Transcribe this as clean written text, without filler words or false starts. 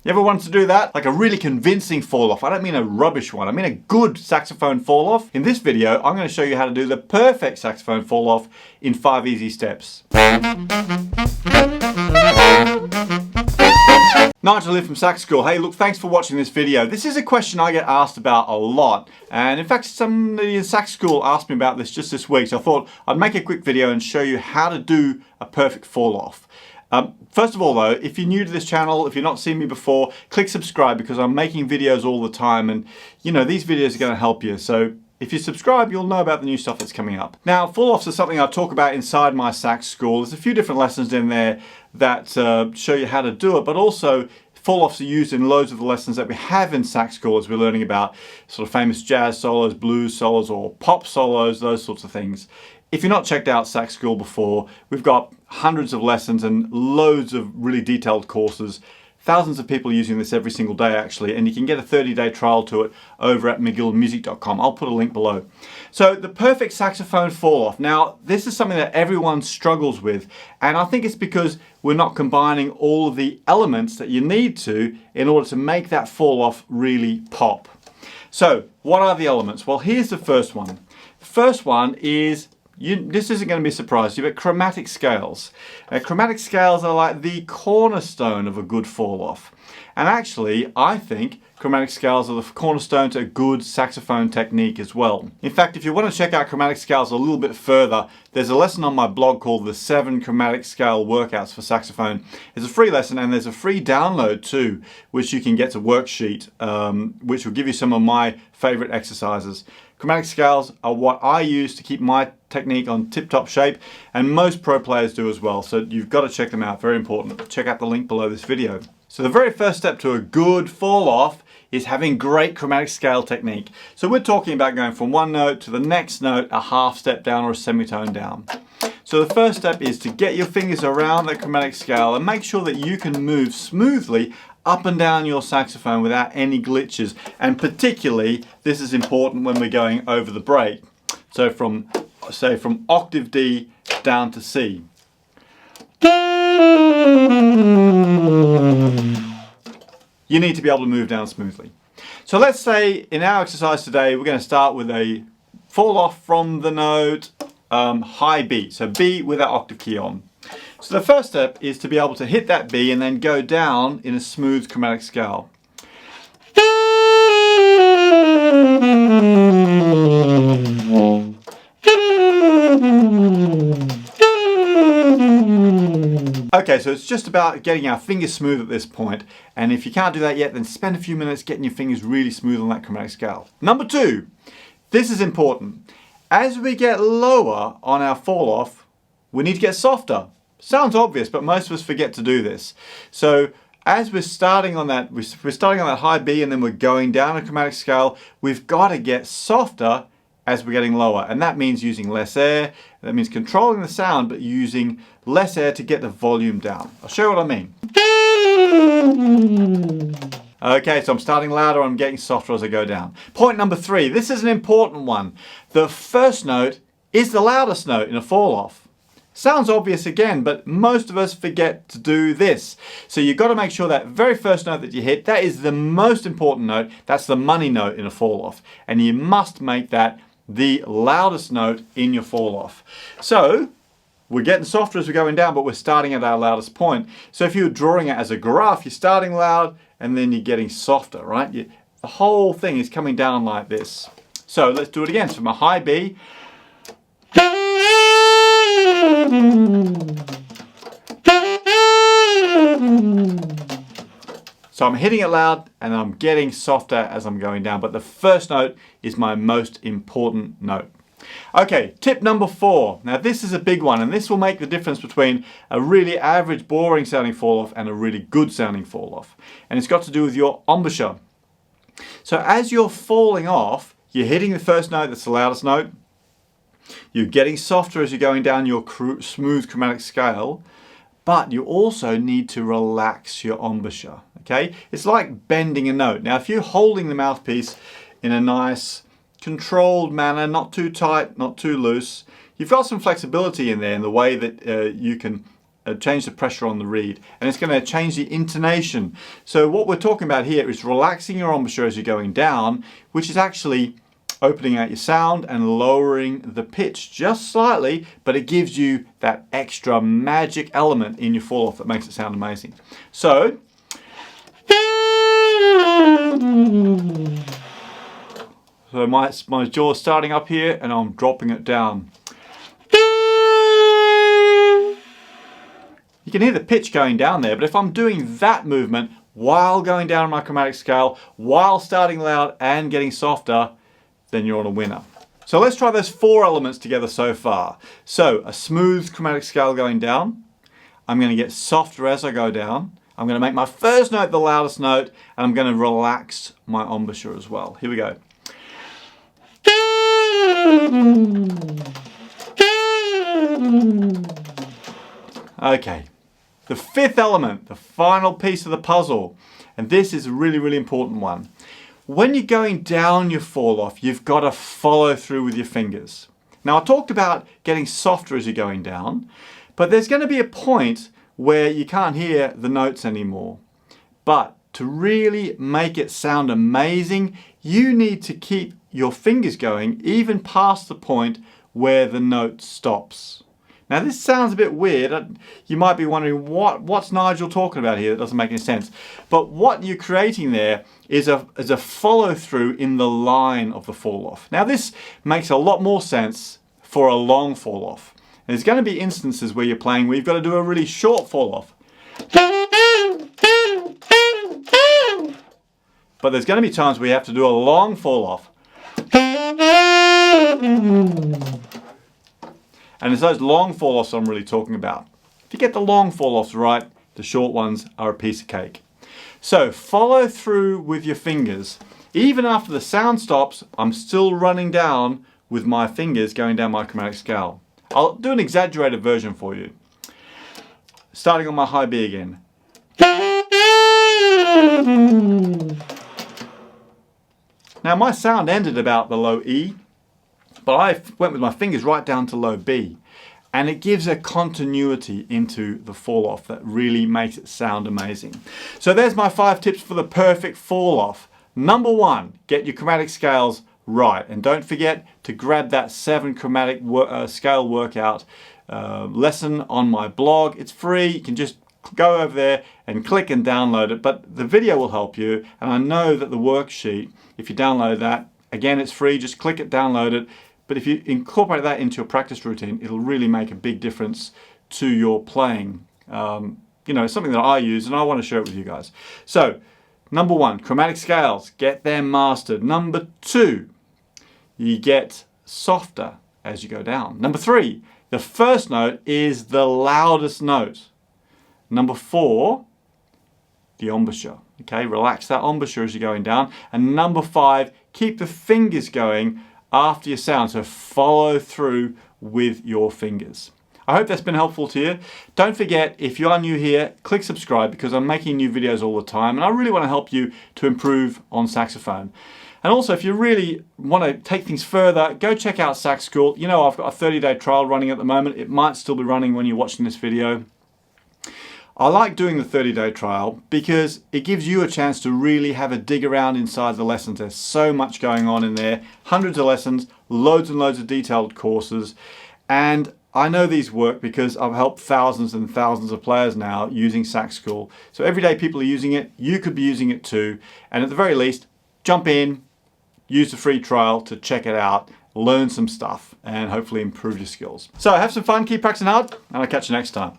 You ever wanted to do that? Like a really convincing fall off. I don't mean a rubbish one, I mean a good saxophone fall off. In this video, I'm going to show you how to do the perfect saxophone fall off in 5 easy steps. Nigel here from Sax School. Hey, look, thanks for watching this video. This is a question I get asked about a lot. And in fact, somebody in Sax School asked me about this just this week. So I thought I'd make a quick video and show you how to do a perfect fall off. First of all though, if you're new to this channel, if you've not seen me before, click subscribe because I'm making videos all the time and you know, these videos are going to help you. So if you subscribe, you'll know about the new stuff that's coming up. Now, fall-offs are something I talk about inside my Sax School. There's a few different lessons in there that show you how to do it, but also fall-offs are used in loads of the lessons that we have in Sax School as we're learning about sort of famous jazz solos, blues solos, or pop solos, those sorts of things. If you've not checked out Sax School before, we've got hundreds of lessons and loads of really detailed courses. Thousands of people using this every single day actually, and you can get a 30-day trial to it over at McGillmusic.com. I'll put a link below. So the perfect saxophone fall off. Now this is something that everyone struggles with, and I think it's because we're not combining all of the elements that you need to in order to make that fall off really pop. So what are the elements? Well, here's the first one. The first one is this isn't going to be a surprise to you, but chromatic scales. Chromatic scales are like the cornerstone of a good fall off. And actually, I think chromatic scales are the cornerstone to a good saxophone technique as well. In fact, if you want to check out chromatic scales a little bit further, there's a lesson on my blog called the 7 Chromatic Scale Workouts for Saxophone. It's a free lesson and there's a free download too, which you can get to worksheet, which will give you some of my favorite exercises. Chromatic scales are what I use to keep my technique on tip-top shape, and most pro players do as well, so you've got to check them out. Very important. Check out the link below this video. So the very first step to a good fall off is having great chromatic scale technique. So we're talking about going from one note to the next note, a half step down or a semitone down. So the first step is to get your fingers around the chromatic scale and make sure that you can move smoothly up and down your saxophone without any glitches, and particularly this is important when we're going over the break. So from octave D down to C. You need to be able to move down smoothly. So let's say in our exercise today we're going to start with a fall off from the note high B, so B with our octave key on. So the first step is to be able to hit that B and then go down in a smooth chromatic scale. Okay, so it's just about getting our fingers smooth at this point, and if you can't do that yet, then spend a few minutes getting your fingers really smooth on that chromatic scale. Number 2, this is important. As we get lower on our fall off, we need to get softer. Sounds obvious, but most of us forget to do this. So as we're starting on that, high B and then we're going down a chromatic scale, we've got to get softer as we're getting lower. And that means using less air. That means controlling the sound, but using less air to get the volume down. I'll show you what I mean. Okay, so I'm starting louder, I'm getting softer as I go down. Point number 3, this is an important one. The first note is the loudest note in a fall off. Sounds obvious again, but most of us forget to do this. So you've got to make sure that very first note that you hit, that is the most important note. That's the money note in a fall off. And you must make that the loudest note in your fall off. So we're getting softer as we're going down, but we're starting at our loudest point. So if you're drawing it as a graph, you're starting loud and then you're getting softer, right? The whole thing is coming down like this. So let's do it again. So from a high B. So I'm hitting it loud and I'm getting softer as I'm going down, but the first note is my most important note. Okay, tip number 4. Now this is a big one, and this will make the difference between a really average, boring sounding fall off and a really good sounding fall off. And it's got to do with your embouchure. So as you're falling off, you're hitting the first note, that's the loudest note. You're getting softer as you're going down your smooth chromatic scale, but you also need to relax your embouchure, okay? It's like bending a note. Now, if you're holding the mouthpiece in a nice, controlled manner, not too tight, not too loose, you've got some flexibility in there in the way that you can change the pressure on the reed, and it's going to change the intonation. So what we're talking about here is relaxing your embouchure as you're going down, which is actually opening out your sound and lowering the pitch just slightly, but it gives you that extra magic element in your fall off that makes it sound amazing. So my jaw's starting up here and I'm dropping it down. You can hear the pitch going down there, but if I'm doing that movement while going down my chromatic scale, while starting loud and getting softer, then you're on a winner. So let's try those 4 elements together so far. So a smooth chromatic scale going down. I'm going to get softer as I go down. I'm going to make my first note the loudest note, and I'm going to relax my embouchure as well. Here we go. Okay, the 5th element, the final piece of the puzzle, and this is a really, really important one. When you're going down your fall off, you've got to follow through with your fingers. Now, I talked about getting softer as you're going down, but there's going to be a point where you can't hear the notes anymore. But to really make it sound amazing, you need to keep your fingers going even past the point where the note stops. Now this sounds a bit weird. You might be wondering what's Nigel talking about here? That doesn't make any sense. But what you're creating there is a follow through in the line of the fall off. Now this makes a lot more sense for a long fall off. There's going to be instances where you're playing where you've got to do a really short fall off. But there's going to be times where you have to do a long fall off. And it's those long fall offs I'm really talking about. If you get the long fall offs right, the short ones are a piece of cake. So follow through with your fingers. Even after the sound stops, I'm still running down with my fingers going down my chromatic scale. I'll do an exaggerated version for you. Starting on my high B again. Now my sound ended about the low E, but I went with my fingers right down to low B, and it gives a continuity into the fall off that really makes it sound amazing. So there's my 5 tips for the perfect fall off. Number 1, get your chromatic scales right, and don't forget to grab that 7 chromatic scale workout lesson on my blog. It's free. You can just go over there and click and download it, but the video will help you, and I know that the worksheet, if you download that, again it's free, just click it, download it, but if you incorporate that into your practice routine, it'll really make a big difference to your playing. You know, it's something that I use and I want to share it with you guys. So number 1, chromatic scales, get them mastered. Number 2, you get softer as you go down. Number 3, the first note is the loudest note. Number 4, the embouchure. Okay, relax that embouchure as you're going down. And number 5, keep the fingers going after your sound. So follow through with your fingers. I hope that's been helpful to you. Don't forget, if you are new here, click subscribe because I'm making new videos all the time and I really want to help you to improve on saxophone. And also, if you really want to take things further, go check out Sax School. You know, I've got a 30-day trial running at the moment. It might still be running when you're watching this video. I like doing the 30-day trial because it gives you a chance to really have a dig around inside the lessons. There's so much going on in there, hundreds of lessons, loads and loads of detailed courses, and I know these work because I've helped thousands and thousands of players now using Sax School. So every day people are using it, you could be using it too, and at the very least, jump in, use the free trial to check it out, learn some stuff, and hopefully improve your skills. So have some fun, keep practicing hard, and I'll catch you next time.